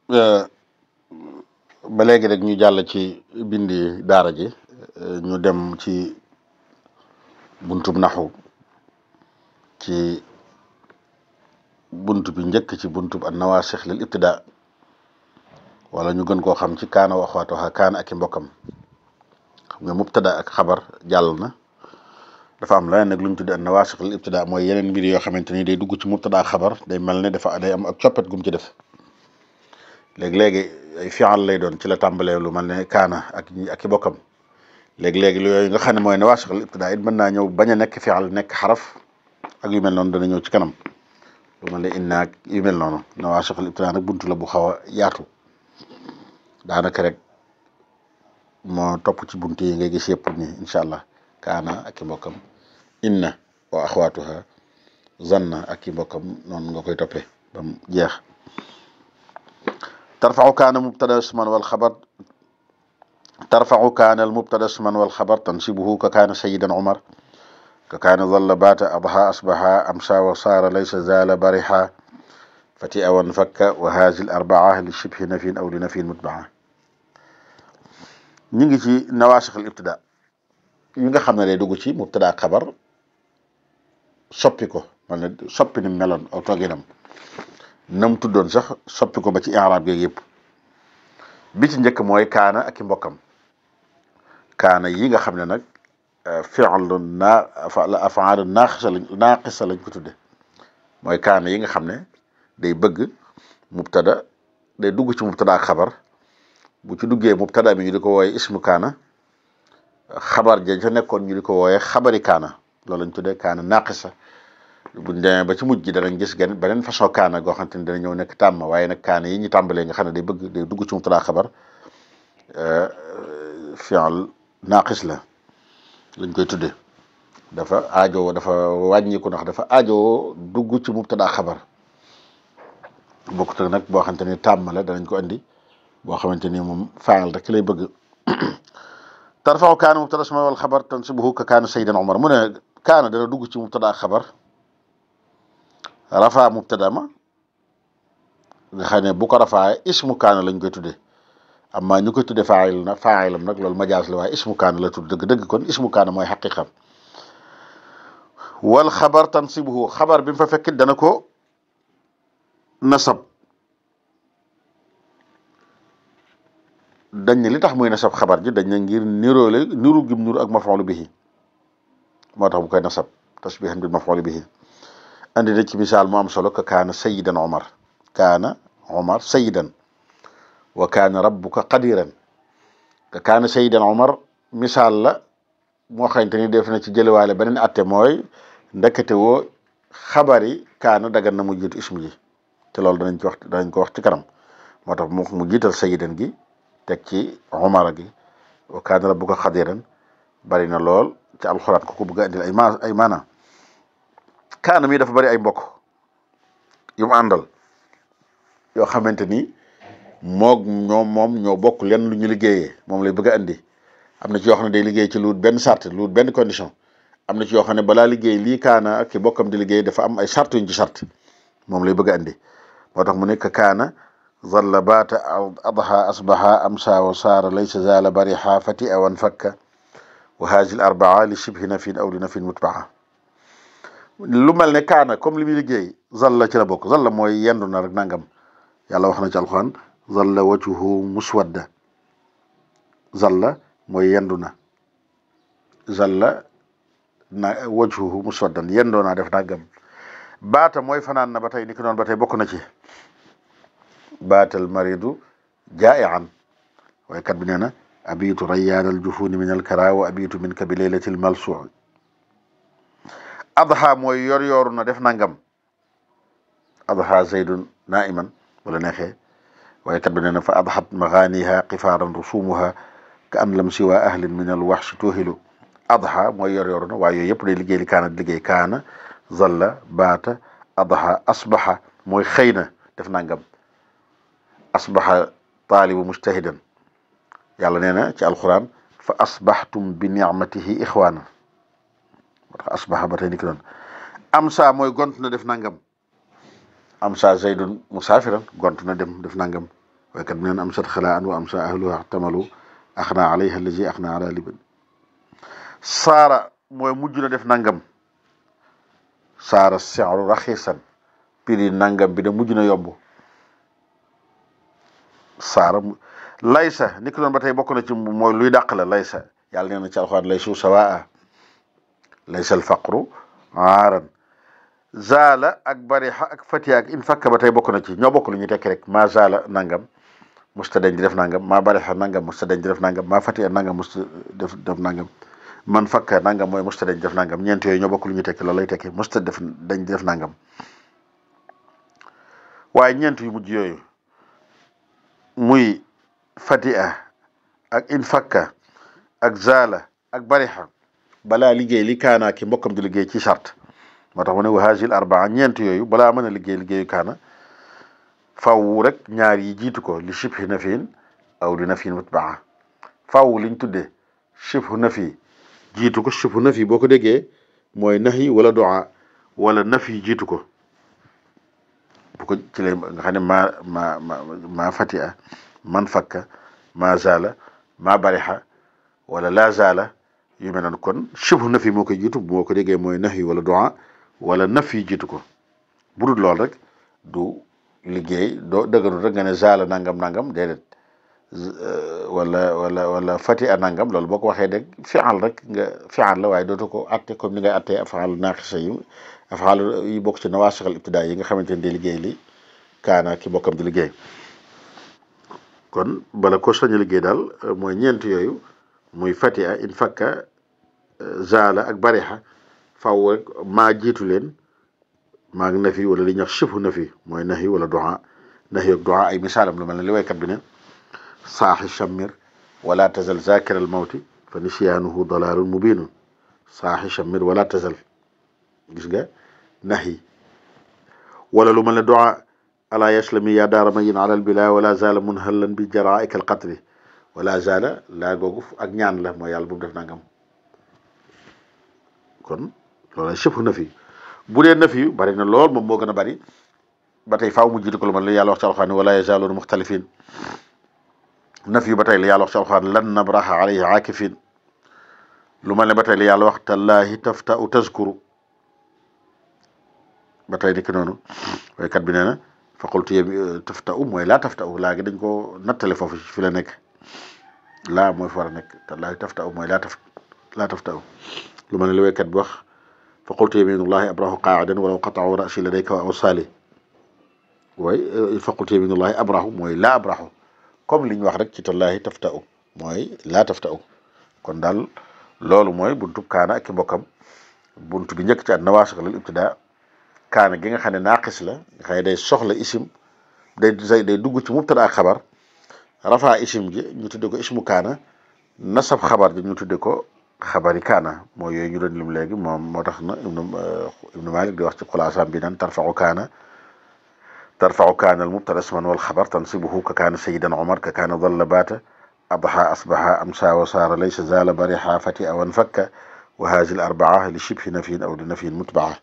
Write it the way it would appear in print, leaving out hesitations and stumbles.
ba léegi rek ñu jàll ci bindi daara ji ñu dem ci buntub naxu ci bunt bi njëkk ci buntub an nawaasix lil ibtidaa wala ñu gën koo xam ci kaana wa axwaatuha kaana ak i mbokkam xam nga mubtada ak xabar jàll na dafa am leneen nag lu ñu tuddee an nawaasix lil ibtidaa mooy yeneen mbir yoo xamante ni day dugg ci mubtada ak xabar day mel ne day am ak coppet gum ci def léegi-léegi ay fi'al lay doon ci la tàmbalee lu mel ne kaana ak i bokkam léegi-léegi lu yooyu nga xam ne mooy nawaasix lil ibtidaa it mën naa ñëw bañ a nekk fi'al nekk xaraf ak yu mel noonu dana ñëw ci kanam lu mel ne inna ak yu mel noonu nawaasix lil ibtidaa nag buntu la bu xaw a yaatu daanaka rek moo topp ci buntu yi ngay gis yëpp ni incha allah kaana ak i mbokkam inna wa axwaatuha zanna ak i mbokkam noonu nga koy toppee ba mu jeex tarfau kaana mubtada isman wal xabar tarfau kaana al mubtada isman wal xabar tansibuhu ka kaana sayidan umar ka kaana zalla baata adha asbaha amsa wa saara laysa zaala bariha fati awan fakka wa haazil arbaa li shibhi nafin aw li nafin mutbaa ñu ngi ci nawaasix al ibtidaa yi nga xam ne day dugg ci mubtada ak xabar soppi ko man ne soppi ni meloon aw tooginam nam tuddoon sax soppi ko ba ci i'raab geeg yëpp bi ci njëkk mooy kaana ak i mbokkam kaana yi nga xam ne nag fi'lu af'aalu naaqisa lañ ko tudde mooy kaana yi nga xam ne day bëgg mubtada day dugg ci mubtada ak xabar bu ci duggee mubtada bi ñu di ko wooye ismu kaana xabar ja ca nekkoon ñu di ko wooye xabari kaana loolu lañ tuddee kaana naaqisa buñ demee ba ci mujj gi danañ gis beneen façon kaana goo xamante ni dana ñëw nekk tàmm waaye nag kaana yi ñu tàmbalee nga xam ne day dugg ci mubtada xabar fi'l naaqis la lañ koy tuddee dafa wàññiku ndax dafa aajowoo dugg ci mubtada xabar bokkut ak nag boo xamante ni tàmm la danañ ko andi boo xamante ni moom faa'il rek lay bëgg tarfa'u kaana mubtada isman wal xabar tansibuhu ka kaana sayyidan umar mu ne kaana dana dugg ci mubtada xabar rafa mubtada ma nga xam ne bu ko rafaa ismu kaana lañ koy tuddee amma ñu koy tuddee faa'ilam nag loolu majaas la waaye ismu kaana la tudd dëgg-dëgg kon ismu kaana mooy xaqiqam wal xabar tansibuhu xabar bi mu fa fekkit dana ko nasab dañ ne li tax muy nasab xabar ji dañ ne ngir niru gim niru ak maf'ul bihi moo tax bu koy nasab tashbihan bil maf'ul bihi andi na ci misaal mu am solo ka kaana sayyidan Omar kaana Omar sayyidan wa kaana rabbuka qadiran ka kaana sayyidan Omar misaal la moo xamante ni def na ci jëlewaale beneen atte mooy ndekete woo xabari kaana dagan na mu jiitu ismu ji te loolu danañ ko wax ci kanam moo tax mu jiital sayyidan gi teg ci Omar gi wa kaana rabbuka qadiran bari na lool ci alxuraan ko bëgg a indil ay maana kaana mi dafa bari ay mbokk yu mu àndal yoo xamante ni moom ñoo bokk lenn lu ñu liggéeyee moom lay bëgg a andi am na ci yoo xam ne day liggéey ci lu benn sart lu benn condition am na ci yoo xam ne balaa liggéey lii kaana ak bokkam di liggéey dafa am ay sart yuñ ci sart moom lay bëgg a andi moo tax mu nekk kaana zalla baata adha asbaha amsa wa saara laysa zaala bariha fati awan fakka wa haazil arbaa li shibhi nafin aw li nafin mutbaa lu mel ne kaana comme li muy liggéey zalla ci la bokk zalla mooy yendu na rek nangam yàlla wax na ci alxuraan zalla wajhuhu muswadda zalla mooy yendu na zalla wajhuhu muswaddan yendoo naa def nangam baata mooy fanaan na ba tey ni ki noonu ba tey bokk na ci baatal maridu jaa'ian waaye kat bi nee na abitu rayyaan al jufuuni min al kara wa abitu minka bi laylatil malsuu adha mooy yor na def nangam adha zaydun naiman wala neexee waaye kat bi nee na fa adhat maganiha qifaaran rusumuha ka an lam siwa ahlin min al waxshi tuhilu adha mooy yor na waaye yooyu yëpp day liggéey li kaana liggéey kaana zalla baata adha asbaha mooy xëy na def nangam asbaha taalibu mujtahidan yàlla nee na ci alquran fa asbaxtum bi nicmatihi ixwaana moo tax asbaxa ba tey ni ki doon amsa mooy gont na def nangam amsa zaydun musaafiran gont na dem def nangam waykat bi neen amsat xalaan wa amsa ahluha ixtamalu axna alayha allazi axna ala liban. saara mooy mujj na def nangam. saara sexru raxiisan prix nangam bi de mujj na yomb. saara laysa ni ko doon ba tey bokk na ci mooy luy dàq la laysa yàlla nee na ci alxuraan laysu sawaa laysa alfaqru aaran. zaala ak barixa ak fatiha ak in fakka ba tey bokk na ci ñoo bokk lu ñu tekki rek maa zaala nangam musta dañ di def nangam maa barixa nangam musta dañ di def nangam maa fatiha nangam musta def nangam man fakka nangam mooy musta dañ di def nangam ñeent yooyu ñoo bokk lu ñu tekki loolu lay tekki musta def dañ di def nangam. waaye ñeent yu mujj yooyu muy fatiha ak in fakka ak zaala ak barixa balaa liggéey li kaanaa ki mbokkam di liggéey ci charte moo tax mu ne wa haazihil arbaa ñeent yooyu balaa mën a liggéeyu kaana faaw rek ñaar yi jiitu ko li shibhi nafiin aw li nafiin mutbaa. faaw liñ tuddee shibhu nafi jiitu ko. shibhu nafi boo ko déggee mooy nahi wala du'a wala nafi jiitu ko bu ko ci lay nga xam ne maa fatiha man fakka maa zaala maa bariha wala laa zaala yu mel noonu kon shibhu nafi moo koy jiitu boo ko déggee mooy nahi wala du'a wala nafi jiitu ko. bu dul lool rek du liggéey doo dëgganul rek nga ne zaala nangam nangam déedéet wala fatiha nangam loolu boo ko waxee dégg fi'al rek nga fi'al la waaye dootu ko atte comme ni ngay attee af'al naaqisa af'al yi bokk ci nawaasix al ibtidaa yi nga xamante ne di liggéey li kaana ki bokkam di liggéey. kon bala ko sañ a liggéey daal mooy ñeent yooyu muy fatiha in fakka zaala ak bariha faaw rek maa jiitu leen maa ngi nafi wala li ñuy wax shibhu nafi mooy nahi wala du'a. nahi ak du'a ay misaalam lu mel ne li waykat bi ne saaxi shammir wala tazal zakira al mawti fa nisyaanuhu dalaalun mubiinun. saaxi shammir wala tazal gis nga nahi wala lu mel ne du'a alaa yaslami yaa daara mayin ala al bila wala zaala munhallan bi jaraa'ika al qatri wala zaala laa googu ak ñaan la mooy yàlla bu mu def nangam. kon loolu shibhu nafi bu dee nafi bari na lool moom moo gën a bari ba tey faaw mu jiitu ko lu man la yàlla wax ci alxuraan wala yazaaluuna muxtalifin. nafi ba tey la yàlla wax ci alxuraan lan nabraha alayhi aakifin. lu mel ne ba tey la yàlla wax tallaahi tafta'u tazkuru ba tey ni ki noonu waykat bi nee na fa qultu tafta'u mooy laa tafta'u laa gi dañ ko nattale foofu fi la nekk laa mooy fa war a nekk tallaahi tafta'u mooy laa tafta'u. lu mel ne li waykat bi wax fa qultu yaminullahi abrahu qaa'idan walaw qata'u ra'si ladayka wa awsaali waaye fa qultu yaminullahi abrahu mooy laa abrahu comme li ñu wax rek ci tallaahi tafta'u mooy laa tafta'u. kon daal loolu mooy buntu kaana ak i mbokkam buntu bi njëkk ci at nawaasix lil ibtidaa kaana gi nga xam ne naaqis la nga xam ne day soxla isim day dugg ci mubtada ak xabar rafaa isim ji ñu tudde ko ismu kaana nasab xabar ji ñu tudde ko xabari kaana mooy yooyu ñu doon lim léegi moom moo tax na ibnu malik di wax ci xulaasam bi naan tarfau kaana al mubtada isman wal xabar tansibuhu ka kaana sayidan omar ka kaana dalla baata adha asbaha amsa wa saara laysa zaala bariha fatiha wan fakka wa haazihil arbaa li shibhi nafiin aw li nafiin mutbaa.